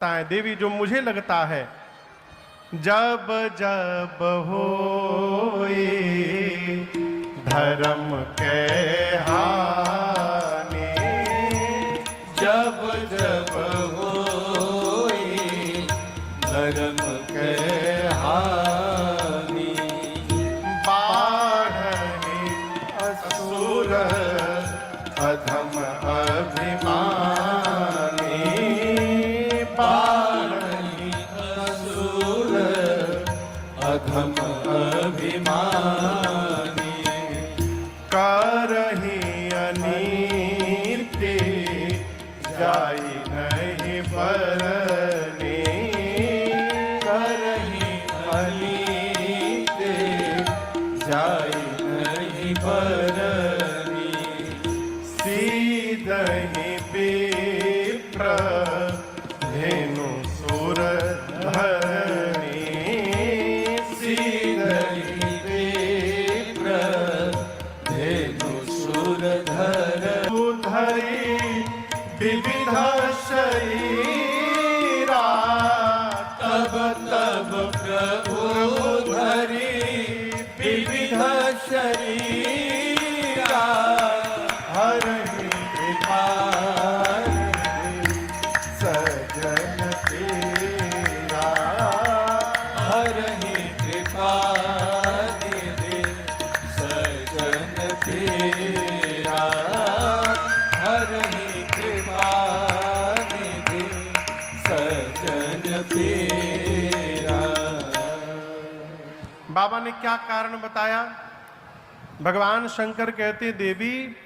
देवी जो मुझे लगता है, जब जब होए धर्म के हानि, जब जब होए धर्म के हानि, बाढ़नि असुर अधम अभिमानी, बाढ़नि असुर अधम अभिमानी, करहि अनीति जाई नहीं बरनी, करहि अनीति जाई नहीं बरनी, सीधहि विप्र धेनु सुर धरणी, सीधहि विप्र धेनु सुर धरणी, धरि विविध शरीरा, तब तब प्रभु धरि विविध शरीरा, हरहि कृपा सजन तेरा, हरहि कृपा निधि सजन तेरा, हरहि कृपा निधि सजन तेरा। बाबा ने क्या कारण बताया? भगवान शंकर कहते, देवी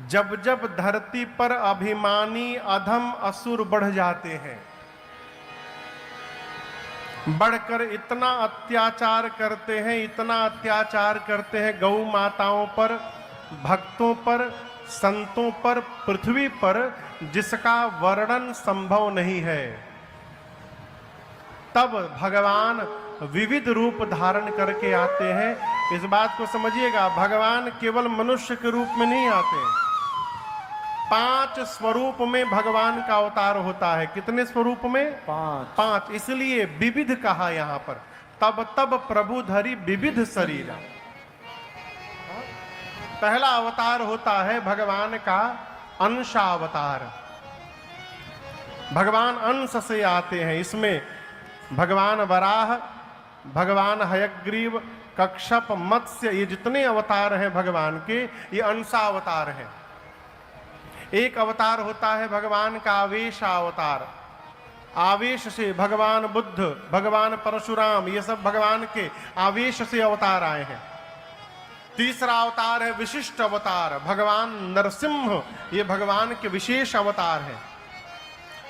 जब जब धरती पर अभिमानी अधम असुर बढ़ जाते हैं, बढ़कर इतना अत्याचार करते हैं, इतना अत्याचार करते हैं गौ माताओं पर, भक्तों पर, संतों पर, पृथ्वी पर, जिसका वर्णन संभव नहीं है, तब भगवान विविध रूप धारण करके आते हैं। इस बात को समझिएगा, भगवान केवल मनुष्य के रूप में नहीं आते, 5 स्वरूप में भगवान का अवतार होता है। कितने स्वरूप में? 5। इसलिए विविध कहा यहां पर, तब तब प्रभु धरि विविध शरीरा। पहला अवतार होता है भगवान का अंशावतार, भगवान अंश से आते हैं। इसमें भगवान वराह, भगवान हयग्रीव, कक्षप, मत्स्य, ये जितने अवतार हैं भगवान के, ये अंशावतार हैं। एक अवतार होता है भगवान का आवेश अवतार, आवेश से भगवान बुद्ध, भगवान परशुराम, ये सब भगवान के आवेश से अवतार आए हैं। तीसरा अवतार है विशिष्ट अवतार, भगवान नरसिंह, ये भगवान के विशेष अवतार हैं।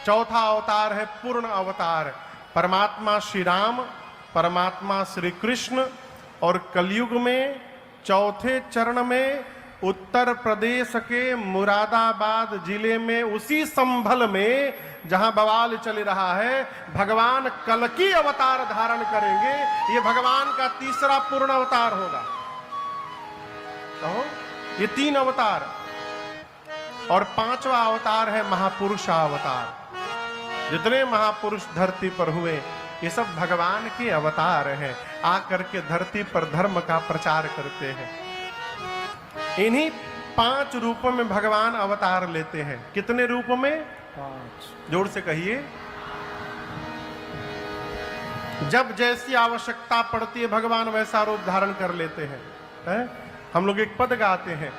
चौथा अवतार है पूर्ण अवतार, परमात्मा श्री राम, परमात्मा श्री कृष्ण। और कलयुग में चौथे चरण में उत्तर प्रदेश के मुरादाबाद जिले में, उसी संभल में जहां बवाल चल रहा है, भगवान कल्कि अवतार धारण करेंगे। ये भगवान का तीसरा पूर्ण अवतार होगा। कहो, ये 3 अवतार, और 5वां अवतार है महापुरुष अवतार। जितने महापुरुष धरती पर हुए, ये सब भगवान के अवतार हैं, आकर के धरती पर धर्म का प्रचार करते हैं। इन्हीं 5 रूपों में भगवान अवतार लेते हैं। कितने रूपों में? 5। जोर से कहिए। जब जैसी आवश्यकता पड़ती है भगवान वैसा रूप धारण कर लेते हैं, हैं? हम लोग एक पद गाते हैं,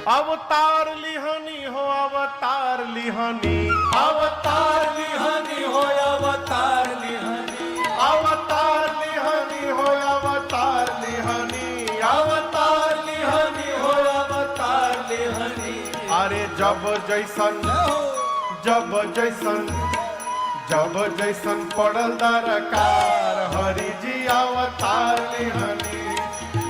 अवतार लिहानी हो अवतार लिहानी, अवतार लिहानी हो अवतार लिहानी, अवतार लिहानी हो अवतार लिहानी, अवतार लिहानी हो अवतार लिहानी। अरे जब जैसन पड़ल दरकार, हरि जी अवतार लिहानी,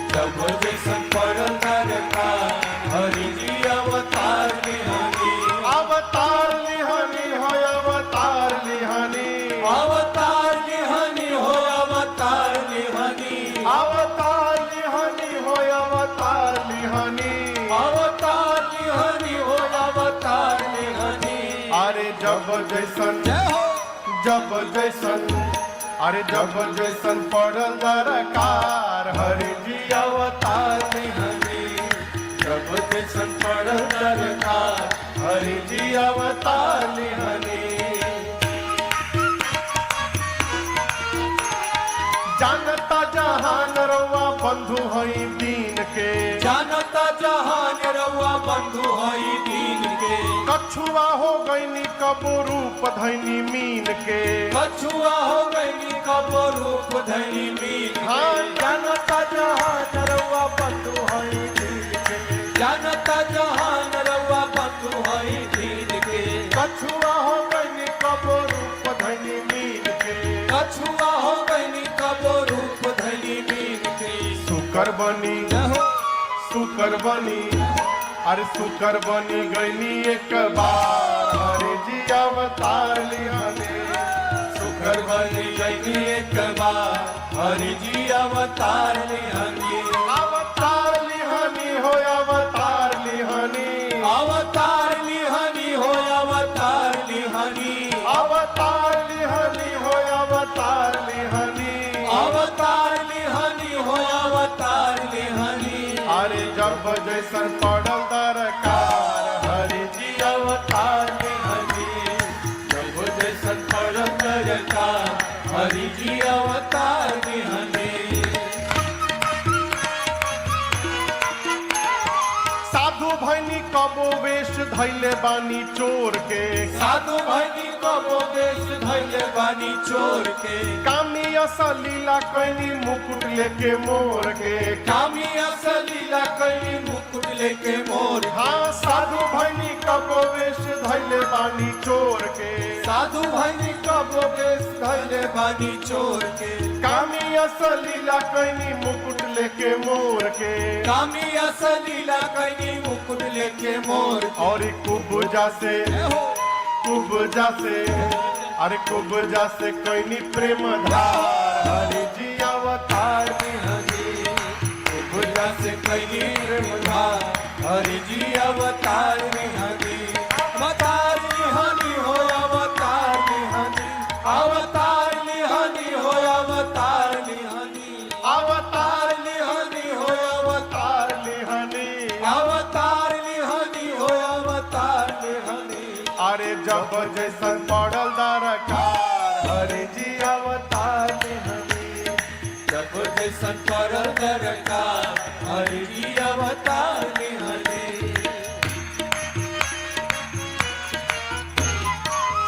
जब जैसन पड़ल दरकार, हरि जी अवतार लिहानी, अवतार लिहानी हो अवतार लिहानी, अवतार लिहानी हो अवतार लिहानी, अवतार लिहानी हो अवतार लिहानी, अवतार लिहानी हो अवतार लिहानी, अरे जब जैसन जय हो जब जैसन अरे जब जैसन पड़ल दरकार हरि जी अवतार लिहनी जब जैसन पड़ल दरकार हरि जी अवतार लिहनी जानता जहान रउआ बंधु हई दीन के जानता जहान रउआ बंधु हई दीन के कछुआ हो गईनी कबो रूप धैनी मीन के कछुआ हो गई कब रूप धनी मीन हाँ जानता जहान रउआ बंधु हई दीन के जानता जहान रउआ बंधु हई दीन के कछुआ हो गईनी कबो रूप धैनी मीन के कछुआ हो गई कब रूप धनी मीन के सुकर बनी सुकर बनी अरे सुकर बनी गईनी एक बार हरि जी अवतार लिहनी सुकर बनी गई एक बार हरि जी अवतार लिहनी अवतार लिहनी हो अवतार लिहनी अवतार लिहनी हो अवतार लिहनी अवतार लिहनी हो अवतार लिहनी अवतार लिहनी हो अवतार लिहनी अरे जब जैसन पड़ल दरकार हरि जी अवतार लिहनी जब जैसन पड़ल दरकार हरि जी अवतार लिहनी साधु भैनी कबो वेश धैले बानी चोर के साधु भैनी कबो देश धैले बानी चोर के कामी असलीला कैनी मुकुट लेके मोर के कामी असलीला कई मुकुट लेके मोर हाँ साधु भैनी कबो वेश धैले बानी चोर के साधु भैनी कबो देश धैले बानी चोर के कामी असलीला कैनी मुकुट लेके मोर के कामी असलीला कई मुकुट लेके मोर और कुबजा से कुबजा से अरे कुबजा से कैनी प्रेम धार हरि जी अवतार लिहनी कुबजा से कई प्रेम धार हरि जी अवतार लिहनी अवतार लिहनी हो अवतार लिहनी अवतार लिहनी हो अवतार लिहनी अवतार लिहनी हो अवतार लिहनी अवतार लिहनी हो अवतार लिहनी अरे जब जैसन पड़ल दरकार हरि जी अवतार लिहनी जब जैसन पड़ल दरकार हरि जी अवतार लिहनी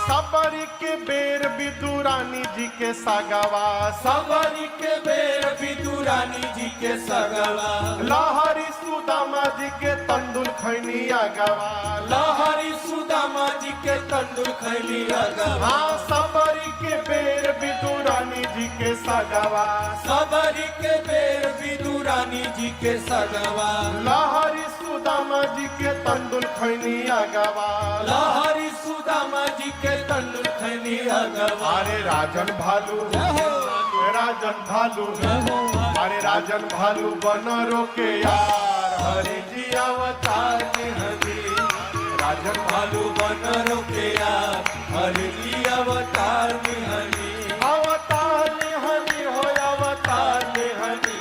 सबरी के बेर विदुरानी जी के सगवा सबरी के बेर विदुरानी जी के सगवा लहरी सुदामा जी के तंदुल खैनी अगवा लहरी सुदामा जी के तंदुर खैली अगवा हाँ सबरी के बेर विदुरानी जी के सगवा सबरी के बेर विदुरानी जी के सगवा लहरी सुदामा जी के तंदुल खैनी अगवा लहरी सुदामा जी के तंदुर खैली अगवा अरे राजन भालू राजन भालू अरे राजन भालू बन रोके यार हरि जी अवतार लिहनी राजन भालू बन रोके यार हरि जी अवतार लिहनी अवतार लिहनी हो अवतार लिहनी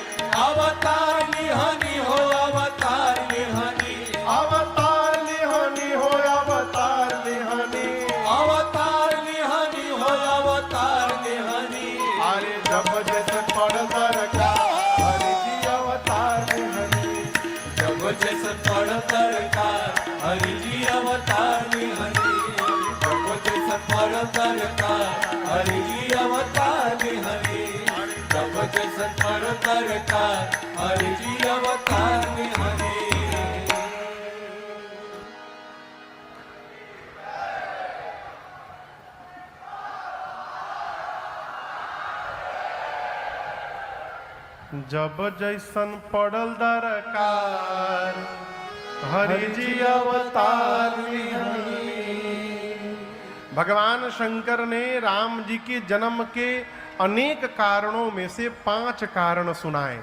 अवतार लिहनी हो अवतार लिहनी अवतार लिहनी हो अवतार लिहनी अवतार लिहनी हो अवतार लिहनी अरे जब जैसे पड़ दरकार हरि जी अवतार लिहनी जब जैसे पड़ दरकार हरि जी अवतार लिहनी जब जैसे पड़ दरकार हरि जी अवतार लिहनी जब जैसे पड़ दरकार हरि जी अवतार लिहनी जब जैसन पड़ल दरकार हरि जी अवतार लिहनी। भगवान शंकर ने राम जी के जन्म के अनेक कारणों में से 5 कारण सुनाए।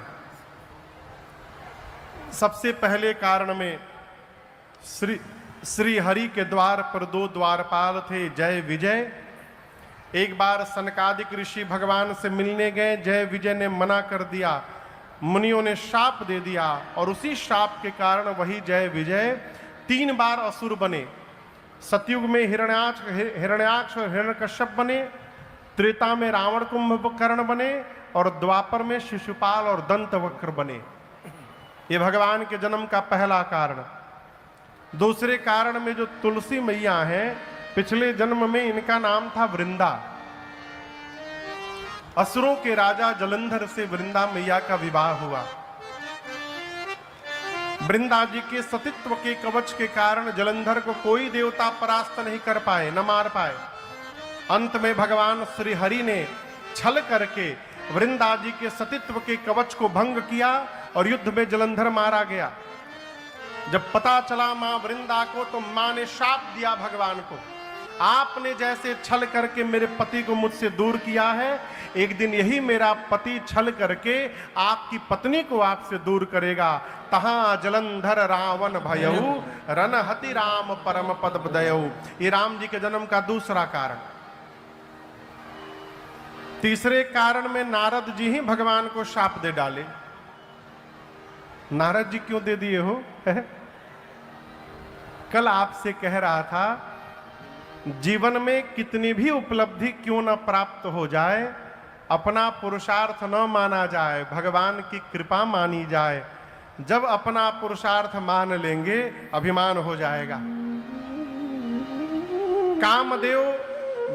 सबसे पहले कारण में श्री हरि के द्वार पर 2 द्वारपाल थे, जय विजय। एक बार सनकादिक ऋषि भगवान से मिलने गए, जय विजय ने मना कर दिया, मुनियों ने शाप दे दिया और उसी शाप के कारण वही जय विजय 3 बार असुर बने। सतयुग में हिरण्याक्ष और हिरण्यकश्यप बने, त्रेता में रावण कुंभकर्ण बने और द्वापर में शिशुपाल और दंतवक्र बने। ये भगवान के जन्म का पहला कारण। दूसरे कारण में जो तुलसी मैया हैं, पिछले जन्म में इनका नाम था वृंदा। असुरों के राजा जलंधर से वृंदा मैया का विवाह हुआ। वृंदा जी के सतीत्व के कवच के कारण जलंधर को कोई देवता परास्त नहीं कर पाए, न मार पाए। अंत में भगवान श्री हरि ने छल करके वृंदा जी के सतीत्व के कवच को भंग किया और युद्ध में जलंधर मारा गया। जब पता चला मां वृंदा को, तो मां ने शाप दिया भगवान को, आपने जैसे छल करके मेरे पति को मुझसे दूर किया है, एक दिन यही मेरा पति छल करके आपकी पत्नी को आपसे दूर करेगा। तहां जलंधर रावण भयऊ, रनहति राम परम पद बदयऊ। ये राम जी के जन्म का दूसरा कारण। तीसरे कारण में नारद जी ही भगवान को शाप दे डाले। नारद जी क्यों दे दिए हो? कल आपसे कह रहा था, जीवन में कितनी भी उपलब्धि क्यों न प्राप्त हो जाए, अपना पुरुषार्थ न माना जाए, भगवान की कृपा मानी जाए। जब अपना पुरुषार्थ मान लेंगे, अभिमान हो जाएगा। कामदेव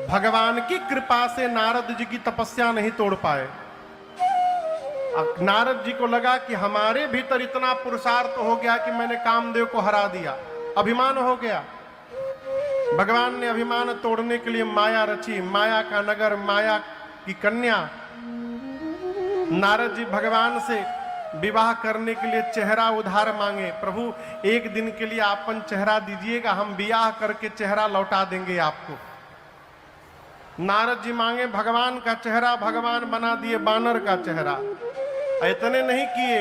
भगवान की कृपा से नारद जी की तपस्या नहीं तोड़ पाए। नारद जी को लगा कि हमारे भीतर इतना पुरुषार्थ हो गया कि मैंने कामदेव को हरा दिया, अभिमान हो गया। भगवान ने अभिमान तोड़ने के लिए माया रची, माया का नगर, माया की कन्या। नारद जी भगवान से विवाह करने के लिए चेहरा उधार मांगे, प्रभु एक दिन के लिए आपन चेहरा दीजिएगा, हम विवाह करके चेहरा लौटा देंगे आपको। नारद जी मांगे भगवान का चेहरा, भगवान बना दिए बानर का चेहरा। इतने नहीं किए,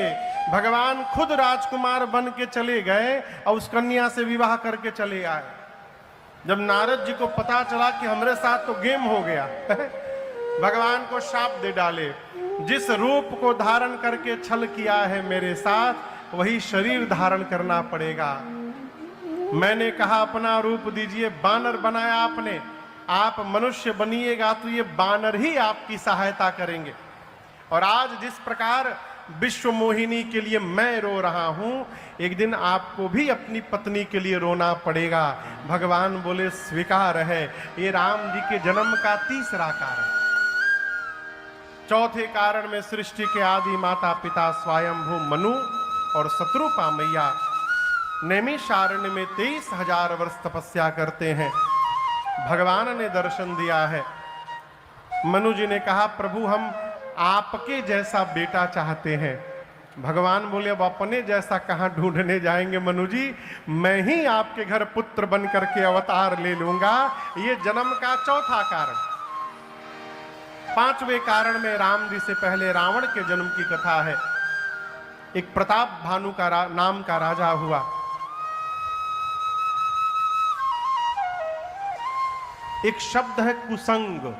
भगवान खुद राजकुमार बन के चले गए और उस कन्या से विवाह करके चले आए। जब नारद जी को पता चला कि हमारे साथ तो गेम हो गया, भगवान को शाप दे डाले, जिस रूप को धारण करके छल किया है मेरे साथ, वही शरीर धारण करना पड़ेगा। मैंने कहा अपना रूप दीजिए, बानर बनाया आपने, आप मनुष्य बनिएगा तो ये बानर ही आपकी सहायता करेंगे। और आज जिस प्रकार विश्व मोहिनी के लिए मैं रो रहा हूं, एक दिन आपको भी अपनी पत्नी के लिए रोना पड़ेगा। भगवान बोले स्वीकार है। ये राम जी के जन्म का तीसरा कारण। चौथे कारण में सृष्टि के आदि माता पिता स्वयंभू मनु और शत्रुपा मैया नैमिषारण्य में 23,000 वर्ष तपस्या करते हैं। भगवान ने दर्शन दिया है। मनु जी ने कहा प्रभु हम आपके जैसा बेटा चाहते हैं। भगवान बोले अब अपने जैसा कहां ढूंढने जाएंगे मनु जी, मैं ही आपके घर पुत्र बन करके अवतार ले लूंगा। ये जन्म का चौथा कारण। पांचवें कारण में राम जी से पहले रावण के जन्म की कथा है। एक प्रताप भानु का नाम का राजा हुआ। एक शब्द है कुसंग,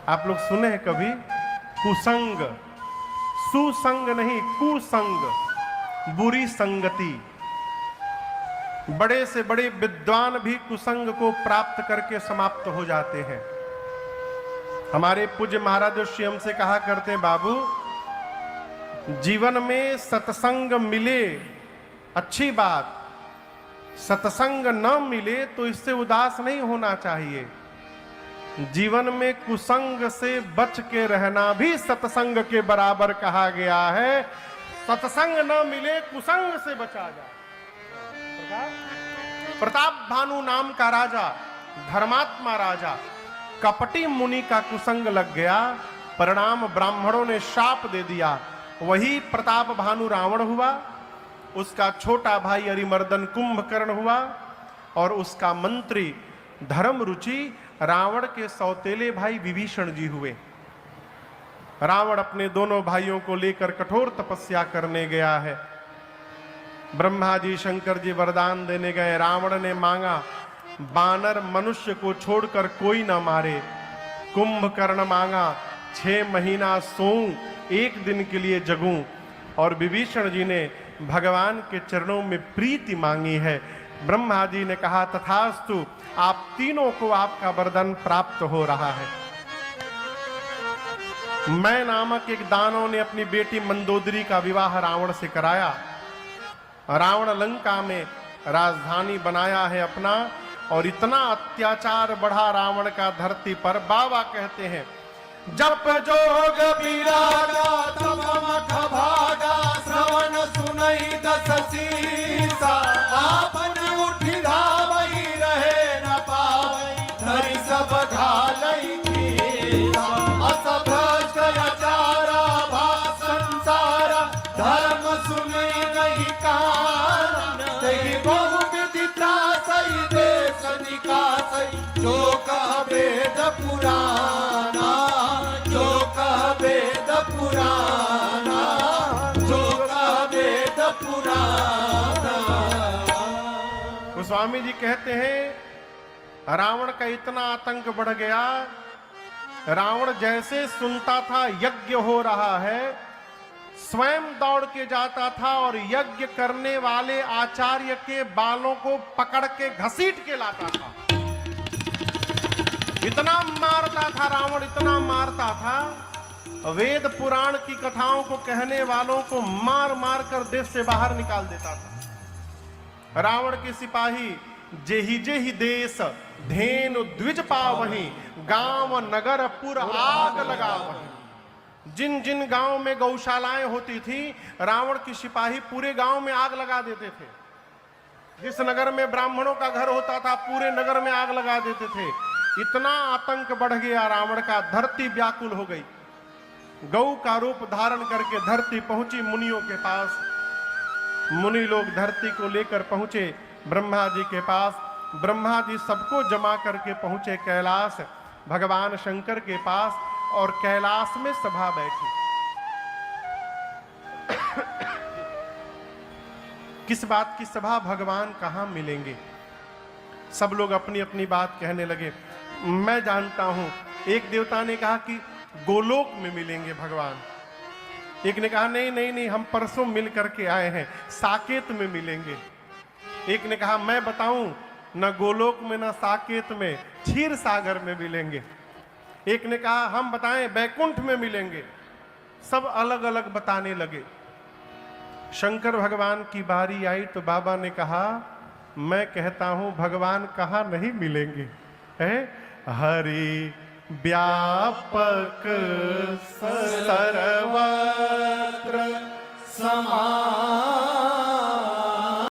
आप लोग सुने हैं कभी? कुसंग, सुसंग नहीं, कुसंग, बुरी संगति। बड़े से बड़े विद्वान भी कुसंग को प्राप्त करके समाप्त हो जाते हैं। हमारे पूज्य महाराज श्री हमसे कहा करते हैं, बाबू जीवन में सत्संग मिले अच्छी बात, सत्संग न मिले तो इससे उदास नहीं होना चाहिए। जीवन में कुसंग से बच के रहना भी सत्संग के बराबर कहा गया है। सत्संग न मिले कुसंग से बचा जाए। प्रताप भानु नाम का राजा, धर्मात्मा राजा, कपटी मुनि का कुसंग लग गया। परिणाम ब्राह्मणों ने शाप दे दिया। वही प्रताप भानु रावण हुआ, उसका छोटा भाई अरिमर्दन कुंभकर्ण हुआ और उसका मंत्री धर्म रुचि रावण के सौतेले भाई विभीषण जी हुए। रावण अपने दोनों भाइयों को लेकर कठोर तपस्या करने गया है। ब्रह्मा जी शंकर जी वरदान देने गए, रावण ने मांगा बानर मनुष्य को छोड़कर कोई ना मारे। कुंभकर्ण मांगा 6 महीना सोऊं, 1 दिन के लिए जगूं। और विभीषण जी ने भगवान के चरणों में प्रीति मांगी है। ब्रह्मा जी ने कहा तथास्तु, आप तीनों को आपका वरदान प्राप्त हो रहा है। मैं नामक एक दानव ने अपनी बेटी मंदोदरी का विवाह रावण से कराया। रावण लंका में राजधानी बनाया है अपना, और इतना अत्याचार बढ़ा रावण का धरती पर। बाबा कहते हैं जप जोग विरागा तब मख भागा, श्रवण सुनई दस सीसा, आपन उठी धावई रहे न पावई, धरि सब घालई खीसा। असभ्रष्ट आचारा भा संसारा, धर्म सुनई नहीं कान, तेहि बहु विधि त्रासई देश निकासई, जो कह वेद पुराना, जो कह वेद पुराना, जो कह वेद पुराना। गोस्वामी जी कहते हैं रावण का इतना आतंक बढ़ गया, रावण जैसे सुनता था यज्ञ हो रहा है, स्वयं दौड़ के जाता था और यज्ञ करने वाले आचार्य के बालों को पकड़ के घसीट के लाता था। इतना मारता था रावण, इतना मारता था, वेद पुराण की कथाओं को कहने वालों को मार मार कर देश से बाहर निकाल देता था। रावण के सिपाही जेहि देश धेनु द्विज पावहीं, गांव नगर पुर आग लगावहीं। जिन जिन गांव में गौशालाएं होती थी, रावण की सिपाही पूरे गांव में आग लगा देते थे। जिस नगर में ब्राह्मणों का घर होता था, पूरे नगर में आग लगा देते थे। इतना आतंक बढ़ गया रावण का, धरती व्याकुल हो गई। गौ का रूप धारण करके धरती पहुंची मुनियों के पास। मुनि लोग धरती को लेकर पहुंचे ब्रह्मा जी के पास। ब्रह्मा जी सबको जमा करके पहुंचे कैलाश, भगवान शंकर के पास, और कैलाश में सभा बैठी। किस बात की सभा? भगवान कहाँ मिलेंगे? सब लोग अपनी अपनी बात कहने लगे। मैं जानता हूं, एक देवता ने कहा कि गोलोक में मिलेंगे भगवान। एक ने कहा नहीं नहीं नहीं, हम परसों मिल करके आए हैं, साकेत में मिलेंगे। एक ने कहा मैं बताऊं, न गोलोक में न साकेत में, क्षीर सागर में मिलेंगे। एक ने कहा हम बताएं, बैकुंठ में मिलेंगे। सब अलग अलग बताने लगे। शंकर भगवान की बारी आई तो बाबा ने कहा मैं कहता हूं भगवान कहाँ नहीं मिलेंगे, है हरि व्यापक सर्वत्र समा